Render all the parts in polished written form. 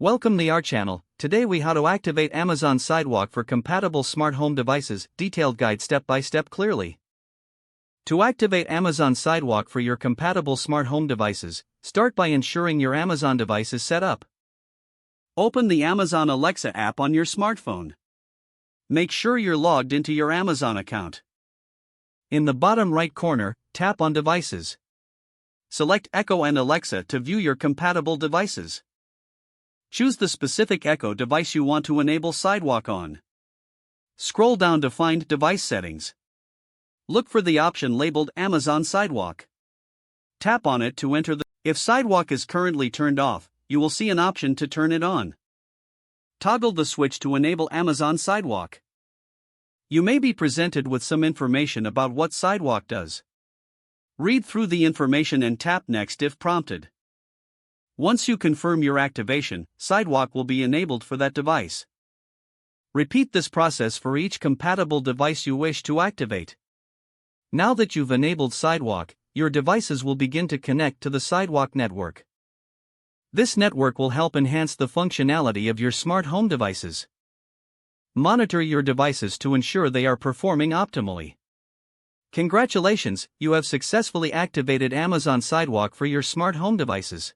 Welcome to our channel. Today we how to activate Amazon Sidewalk for compatible smart home devices. Detailed guide step by step clearly. To activate Amazon Sidewalk for your compatible smart home devices, start by ensuring your Amazon device is set up. Open the Amazon Alexa app on your smartphone. Make sure you're logged into your Amazon account. In the bottom right corner, tap on Devices. Select Echo and Alexa to view your compatible devices. Choose the specific Echo device you want to enable Sidewalk on. Scroll down to find Device Settings. Look for the option labeled Amazon Sidewalk. Tap on it to enter the. If Sidewalk is currently turned off, you will see an option to turn it on. Toggle the switch to enable Amazon Sidewalk. You may be presented with some information about what Sidewalk does. Read through the information and tap Next if prompted. Once you confirm your activation, Sidewalk will be enabled for that device. Repeat this process for each compatible device you wish to activate. Now that you've enabled Sidewalk, your devices will begin to connect to the Sidewalk network. This network will help enhance the functionality of your smart home devices. Monitor your devices to ensure they are performing optimally. Congratulations, you have successfully activated Amazon Sidewalk for your smart home devices.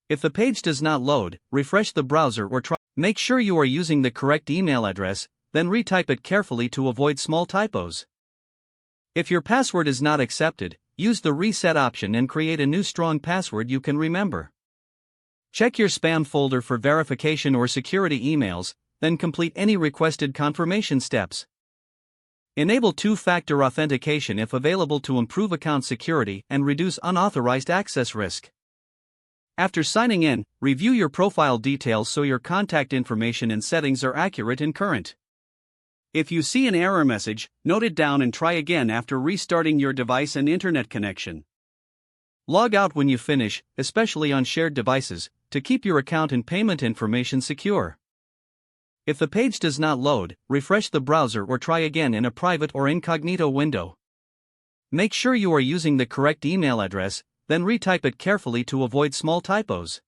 If the page does not load, refresh the browser or try. Make sure you are using the correct email address, then retype it carefully to avoid small typos. If your password is not accepted, use the reset option and create a new strong password you can remember. Check your spam folder for verification or security emails, then complete any requested confirmation steps. Enable two-factor authentication if available to improve account security and reduce unauthorized access risk. After signing in, review your profile details so your contact information and settings are accurate and current. If you see an error message, note it down and try again after restarting your device and internet connection. Log out when you finish, especially on shared devices, to keep your account and payment information secure. If the page does not load, refresh the browser or try again in a private or incognito window. Make sure you are using the correct email address, then retype it carefully to avoid small typos.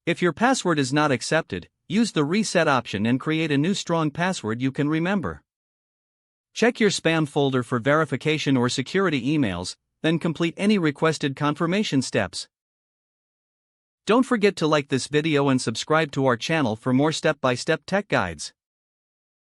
If your password is not accepted, use the reset option and create a new strong password you can remember. Check your spam folder for verification or security emails, then complete any requested confirmation steps. Don't forget to like this video and subscribe to our channel for more step-by-step tech guides.